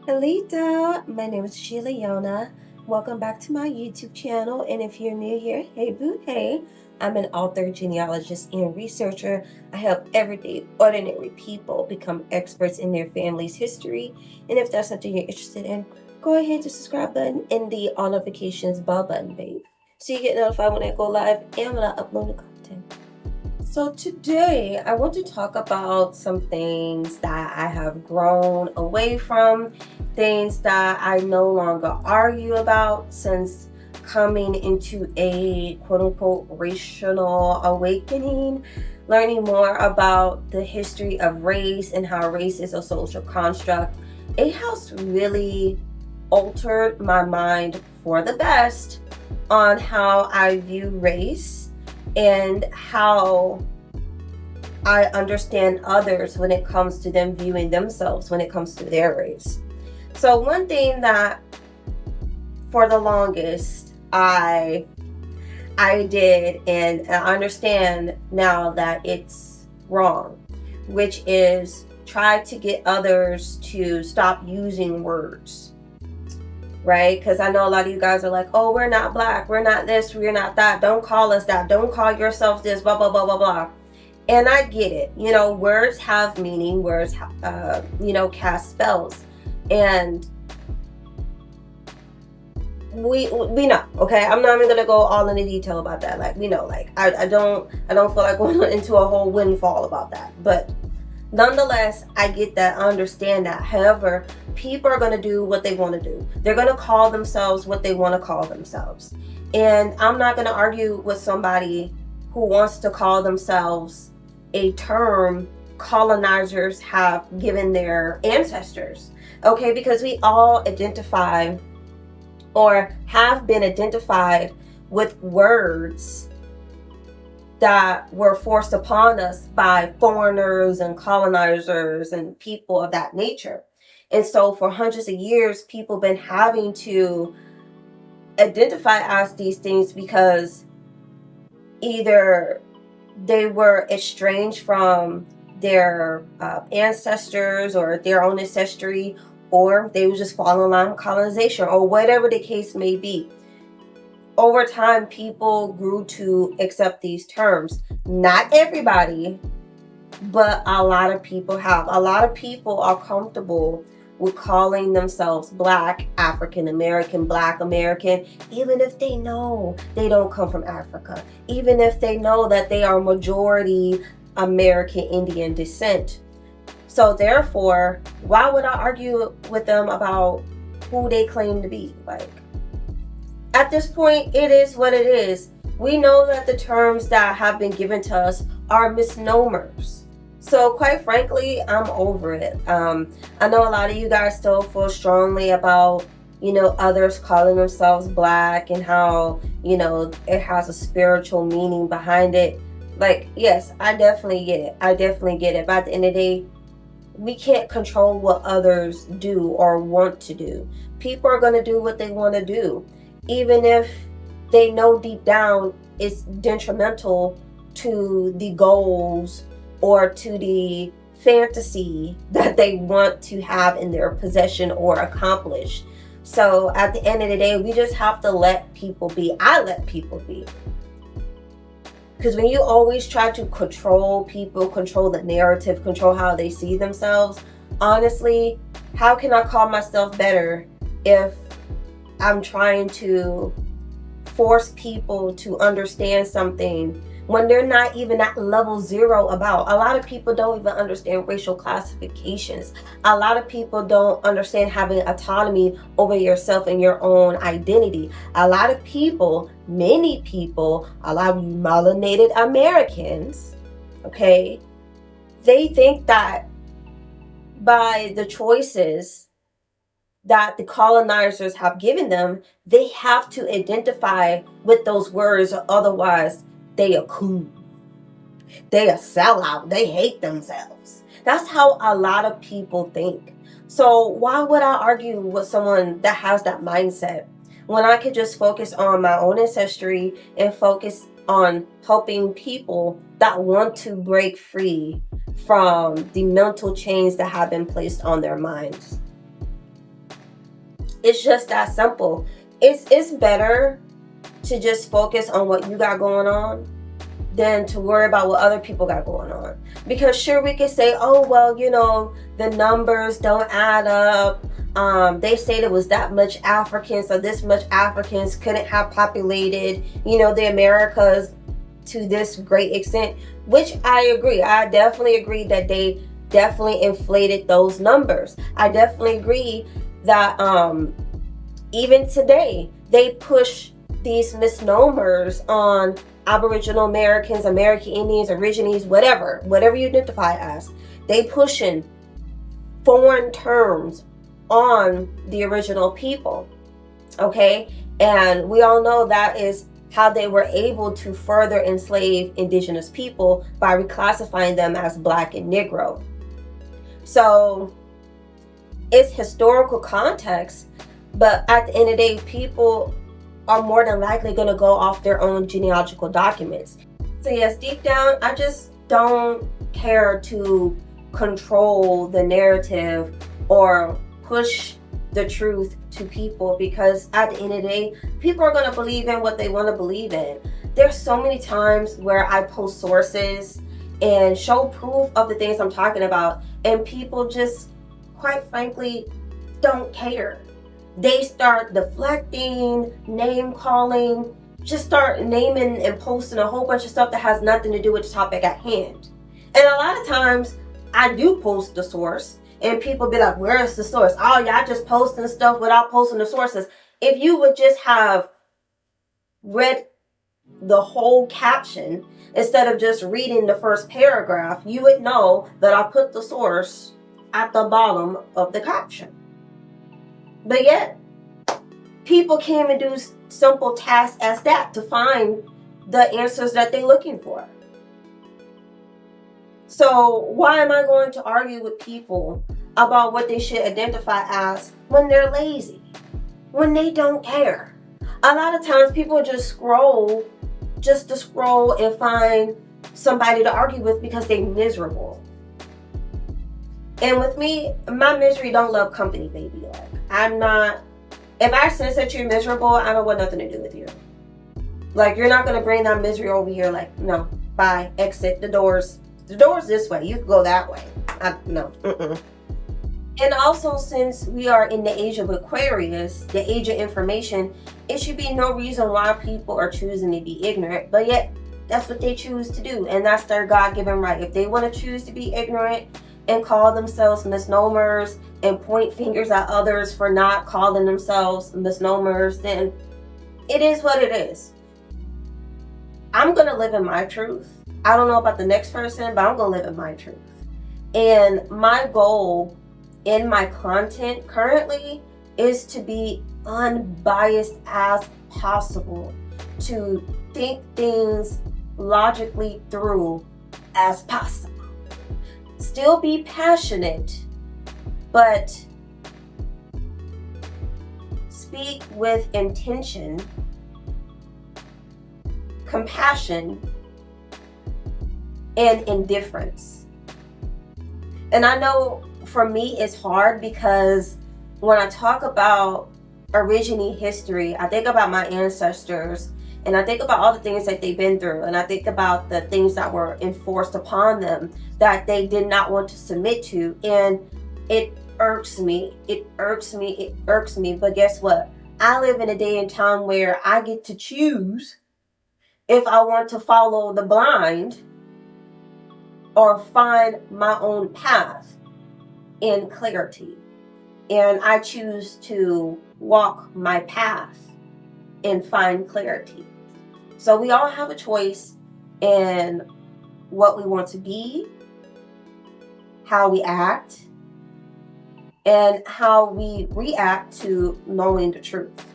Hello, my name is Sheila Yona. Welcome back to my YouTube channel. And if you're new here, hey boo, hey. I'm an author, genealogist, and researcher. I help everyday, ordinary people become experts in their family's history. And if that's something you're interested in, go ahead to subscribe button and the all notifications bell button, babe. So you get notified when I go live and when I upload the content. So today I want to talk about some things that I have grown away from, things that I no longer argue about since coming into a quote unquote racial awakening, learning more about the history of race and how race is a social construct. It has really altered my mind for the best on how I view race and how I understand others when it comes to them viewing themselves when it comes to their race. So one thing that for the longest I did, and I understand now that it's wrong, which is try to get others to stop using words, right? Because I know a lot of you guys are like, oh, we're not black, we're not this, we're not that, don't call us that, don't call yourself this, blah, blah, blah, blah, blah. And I get it. Words have meaning, words, cast spells. And we know, okay? I'm not even gonna go all into detail about that. Like, we know, like, I don't feel like going into a whole windfall about that. But nonetheless, I get that, I understand that. However, people are gonna do what they want to do. They're gonna call themselves what they want to call themselves. And I'm not gonna argue with somebody who wants to call themselves a term colonizers have given their ancestors, okay? Because we all identify or have been identified with words that were forced upon us by foreigners and colonizers and people of that nature. And so for hundreds of years, people have been having to identify as these things because either they were estranged from their ancestors or their own ancestry, or they were just following along colonization, or whatever the case may be. Over time, people grew to accept these terms. Not everybody, but a lot of people have. A lot of people are comfortable with calling themselves Black, African American, Black American, even if they know they don't come from Africa, even if they know that they are majority American Indian descent. So therefore, why would I argue with them about who they claim to be? Like, at this point, it is what it is. We know that the terms that have been given to us are misnomers. So quite frankly, I'm over it. I know a lot of you guys still feel strongly about, others calling themselves Black and how, it has a spiritual meaning behind it. Like, yes, I definitely get it. But at the end of the day, we can't control what others do or want to do. People are going to do what they want to do, even if they know deep down it's detrimental to the goals or to the fantasy that they want to have in their possession or accomplish. So at the end of the day, we just have to let people be. I let people be. Because when you always try to control people, control the narrative, control how they see themselves, honestly, how can I call myself better if I'm trying to force people to understand something when they're not even at level 0 about? A lot of people don't even understand racial classifications. A lot of people don't understand having autonomy over yourself and your own identity. A lot of people, many people, a lot of you melanated Americans, okay, they think that by the choices that the colonizers have given them, they have to identify with those words, or otherwise they are cool. They are sellout. They hate themselves. That's how a lot of people think. So why would I argue with someone that has that mindset when I could just focus on my own ancestry and focus on helping people that want to break free from the mental chains that have been placed on their minds? It's just that simple. It's better to just focus on what you got going on than to worry about what other people got going on. Because sure, we could say, oh, well, you know, the numbers don't add up. They say there was that much Africans, so this much Africans couldn't have populated, you know, the Americas to this great extent, which I agree. I definitely agree that they definitely inflated those numbers. I definitely agree that even today they push these misnomers on Aboriginal Americans, American Indians, Aborigines, whatever you identify as. They pushing foreign terms on the original people, okay? And we all know that is how they were able to further enslave indigenous people by reclassifying them as Black and Negro. So it's historical context, but at the end of the day, people are more than likely going to go off their own genealogical documents. So yes, deep down, I just don't care to control the narrative or push the truth to people, because at the end of the day, people are going to believe in what they want to believe in. There's so many times where I post sources and show proof of the things I'm talking about, and people just, quite frankly, don't care. They start deflecting, name calling, just start naming and posting a whole bunch of stuff that has nothing to do with the topic at hand. And a lot of times I do post the source and people be like, where's the source? Oh, y'all just posting stuff without posting the sources. If you would just have read the whole caption instead of just reading the first paragraph, you would know that I put the source at the bottom of the caption. But yet, people can't even do simple tasks as that to find the answers that they're looking for. So why am I going to argue with people about what they should identify as when they're lazy, when they don't care? A lot of times people just scroll just to scroll and find somebody to argue with because they're miserable. And with me, my misery don't love company, baby. Like, I'm not, if I sense that you're miserable, I don't want nothing to do with you. Like, you're not going to bring that misery over here. Like, no, bye, exit, the door's this way. You can go that way. No. And also, since we are in the age of Aquarius, the age of information, it should be no reason why people are choosing to be ignorant. But yet, that's what they choose to do. And that's their God-given right. If they want to choose to be ignorant and call themselves misnomers and point fingers at others for not calling themselves misnomers, then it is what it is. I'm going to live in my truth. I don't know about the next person, but I'm going to live in my truth. And my goal in my content currently is to be unbiased as possible, to think things logically through as possible. Still be passionate, but speak with intention, compassion, and indifference. And I know for me it's hard because when I talk about originating history, I think about my ancestors and I think about all the things that they've been through, and I think about the things that were enforced upon them that they did not want to submit to, and it irks me. But guess what? I live in a day and time where I get to choose if I want to follow the blind or find my own path in clarity. And I choose to walk my path and find clarity. So we all have a choice in what we want to be, how we act, and how we react to knowing the truth,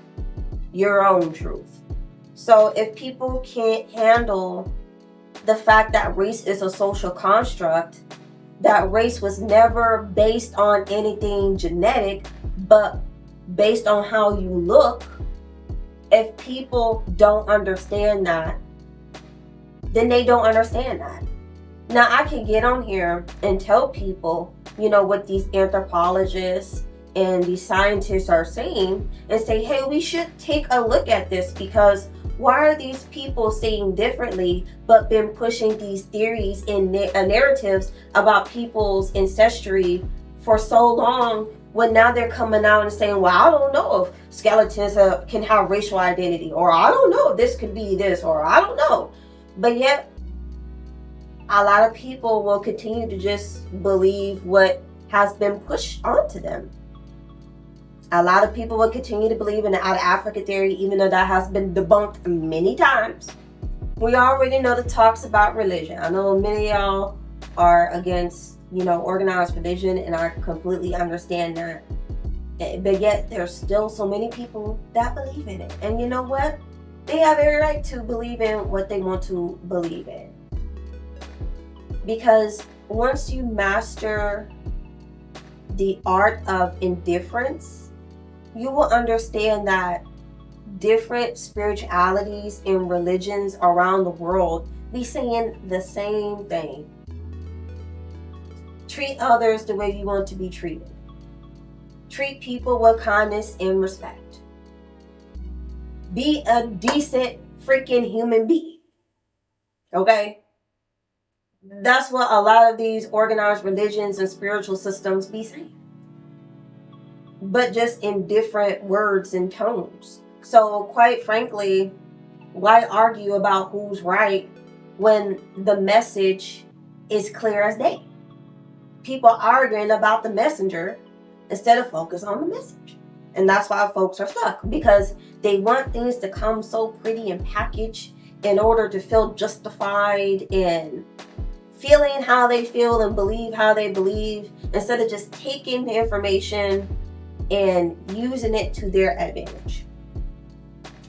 your own truth. So if people can't handle the fact that race is a social construct, that race was never based on anything genetic, but based on how you look, if people don't understand that, then they don't understand that. Now, I can get on here and tell people, what these anthropologists and the scientists are saying, and say, hey, we should take a look at this, because why are these people saying differently but been pushing these theories and narratives about people's ancestry for so long, when now they're coming out and saying, well, I don't know if skeletons can have racial identity, or I don't know if this could be this, or I don't know. But yet a lot of people will continue to just believe what has been pushed onto them. A lot of people will continue to believe in the out of Africa theory, even though that has been debunked many times. We already know the talks about religion. I know many of y'all are against, organized religion, and I completely understand that. But yet there's still so many people that believe in it. And you know what? They have every right to believe in what they want to believe in. Because once you master the art of indifference, you will understand that different spiritualities and religions around the world be saying the same thing. Treat others the way you want to be treated. Treat people with kindness and respect. Be a decent freaking human being. Okay? That's what a lot of these organized religions and spiritual systems be saying. But just in different words and tones. So quite frankly, why argue about who's right when the message is clear as day? People arguing about the messenger instead of focus on the message. And that's why folks are stuck, because they want things to come so pretty and packaged in order to feel justified in feeling how they feel and believe how they believe, instead of just taking the information and using it to their advantage.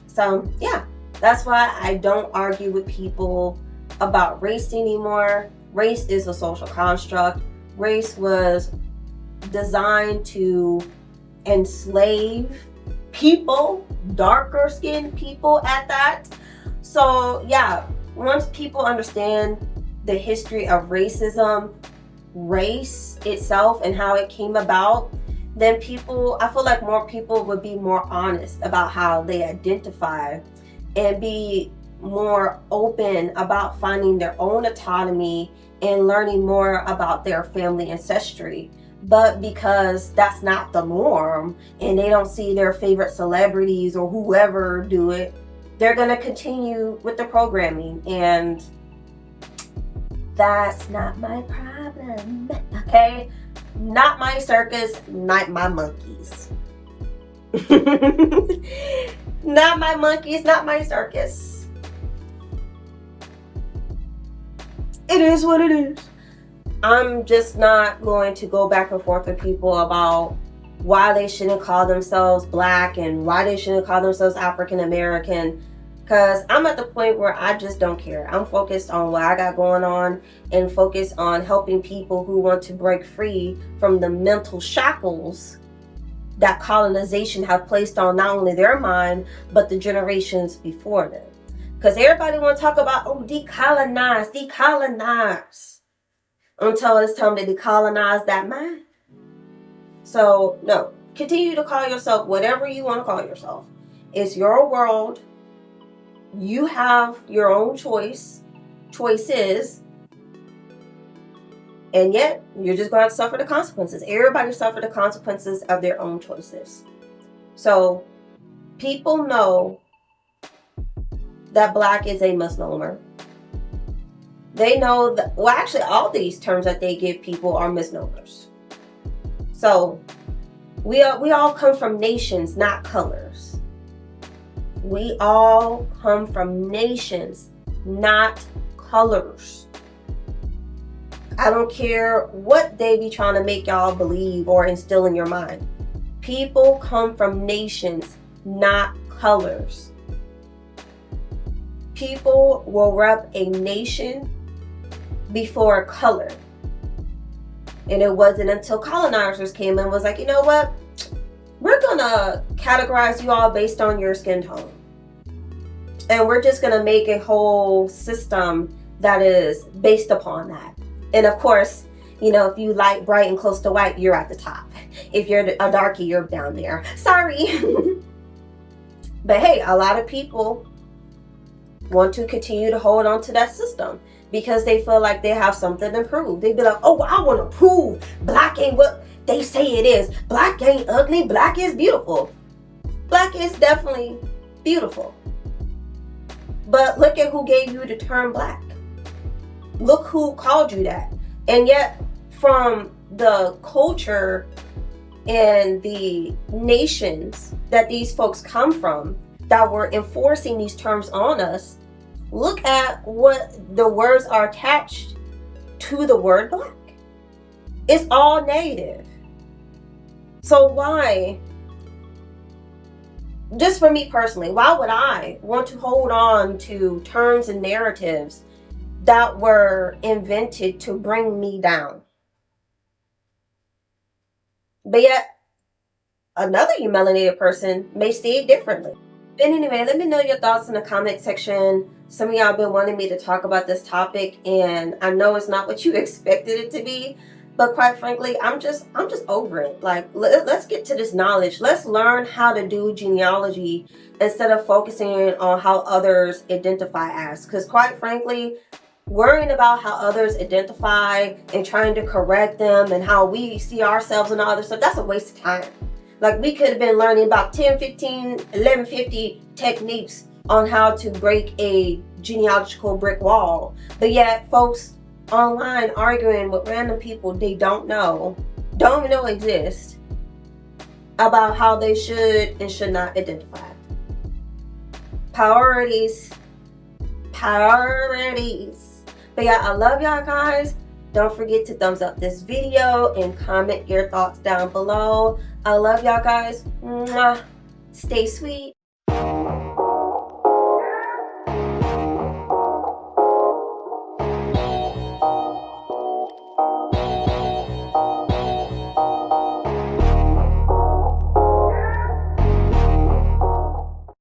So yeah, that's why I don't argue with people about race anymore. Race is a social construct. Race was designed to enslave people, darker skinned people at that. So yeah, once people understand the history of racism, race itself, and how it came about, then I feel like more people would be more honest about how they identify and be more open about finding their own autonomy and learning more about their family ancestry. But because that's not the norm and they don't see their favorite celebrities or whoever do it, they're going to continue with the programming, and that's not my problem, okay? Not my circus, not my monkeys. Not my monkeys, not my circus. It is what it is. I'm just not going to go back and forth with people about why they shouldn't call themselves Black and why they shouldn't call themselves African American, because I'm at the point where I just don't care. I'm focused on what I got going on and focused on helping people who want to break free from the mental shackles that colonization have placed on not only their mind, but the generations before them. Because everybody want to talk about, decolonize, until it's time to decolonize that mind. So no, continue to call yourself whatever you want to call yourself. It's your world. You have your own choices, and yet you're just going to suffer the consequences. Everybody suffer the consequences of their own choices. So people know that Black is a misnomer. They know that, well, actually all these terms that they give people are misnomers. So we all come from nations, not colors. We all come from nations, not colors. I don't care what they be trying to make y'all believe or instill in your mind. People come from nations, not colors. People will rep a nation before a color. And it wasn't until colonizers came and was like, you know what? We're gonna categorize you all based on your skin tone. And we're just gonna make a whole system that is based upon that. And of course, if you like bright and close to white, you're at the top. If you're a darkie, you're down there. Sorry. But hey, a lot of people want to continue to hold on to that system because they feel like they have something to prove. They be like, oh, I want to prove black ain't what they say it is. Black ain't ugly. Black is beautiful. Black is definitely beautiful. But look at who gave you the term black. Look who called you that. And yet, from the culture and the nations that these folks come from that were enforcing these terms on us, look at what the words are attached to the word black. It's all negative. So why, just for me personally, why would I want to hold on to terms and narratives that were invented to bring me down? But yet, another melanated person may see it differently. But anyway, let me know your thoughts in the comment section. Some of y'all been wanting me to talk about this topic, and I know it's not what you expected it to be, but quite frankly, I'm just over it. Like, let's get to this knowledge. Let's learn how to do genealogy instead of focusing on how others identify as. Because quite frankly, worrying about how others identify and trying to correct them and how we see ourselves and all other stuff, that's a waste of time. Like, we could have been learning about 10, 15, 11, 50 techniques on how to break a genealogical brick wall. But yet, folks online arguing with random people they don't even know exist, about how they should and should not identify. Priorities. But yeah, I love y'all guys. Don't forget to thumbs up this video and comment your thoughts down below. I love y'all guys. Mwah. Stay sweet.